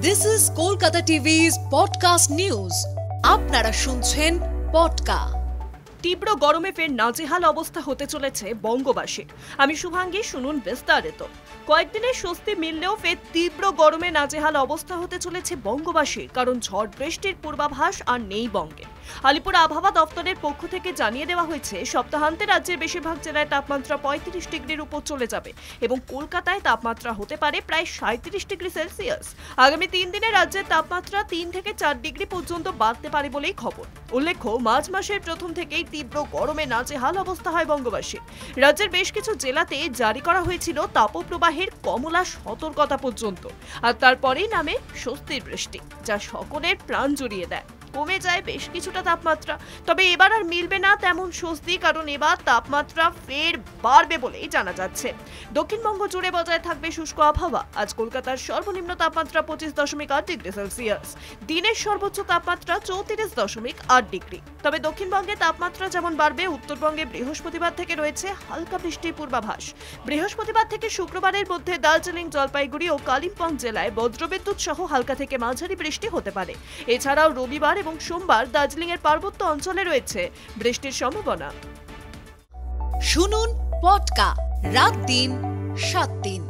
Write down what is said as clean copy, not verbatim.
This is Kolkata TV's podcast news. আপনারা শুনছেন পডকা। তীব্র গরমে ফের নাজেহাল অবস্থা হতে চলেছে বঙ্গবাসীর। আমি শুভাঙ্গী, শুনুন বিস্তারিত। কয়েকদিনের স্বস্তি মিললেও ফের তীব্র গরমে নাজেহাল অবস্থা হতে চলেছে বঙ্গবাসীর, কারণ ঝড় বৃষ্টির পূর্বাভাস আর নেই বঙ্গে। আলিপুর আবহাওয়া দফতরের পক্ষ থেকে জানিয়ে দেওয়া হয়েছে, সপ্তাহান্তে রাজ্যের বেশিরভাগ জেলায় তাপমাত্রা 35 ডিগ্রির উপর চলে যাবে এবং কলকাতায় তাপমাত্রা হতে পারে প্রায় 37 ডিগ্রি সেলসিয়াস। আগামী 3 দিনে রাজ্যের তাপমাত্রা 3 থেকে 4 ডিগ্রি পর্যন্ত বাড়তে পারে বলেই খবর। উল্লেখ্য, মার্চ মাসের প্রথম থেকেই তীব্র গরমে নাজেহাল অবস্থা হয় বঙ্গবাসীর। রাজ্যের বেশ কিছু জেলাতে জারি করা হয়েছিল তাপপ্রবাহের কমলা সতর্কতা পর্যন্ত, আর তারপরেই নামে স্বস্তির বৃষ্টি, যা সকলের প্রাণ জুড়িয়ে দেয়। কমে যায় বেশ কিছুটা তাপমাত্রা, তবে এবার আর মিলবে না তেমন স্বস্তি, কারণ এবার তাপমাত্রা ফের বাড়বে বলেই জানা যাচ্ছে। দক্ষিণবঙ্গ জুড়ে বজায় থাকবে শুষ্ক আবহাওয়া। আজ কলকাতার সর্বনিম্ন তাপমাত্রা 25.8 ডিগ্রি সেলসিয়াস, দিনের সর্বোচ্চ তাপমাত্রা 34.8 ডিগ্রি। তবে দক্ষিণবঙ্গে তাপমাত্রা যেমন বাড়বে, উত্তরবঙ্গে বৃহস্পতিবার থেকে রয়েছে হালকা বৃষ্টির পূর্বাভাস। বৃহস্পতিবার থেকে শুক্রবারের মধ্যে দার্জিলিং, জলপাইগুড়ি ও কালিম্পং জেলায় বজ্রবিদ্যুৎ সহ হালকা থেকে মাঝারি বৃষ্টি হতে পারে। এছাড়াও রবিবার এবং সোমবার দার্জিলিং এর পার্বত্য অঞ্চলে রয়েছে বৃষ্টির সম্ভাবনা। শুনুন পডকা, রাত দিন 7 দিন।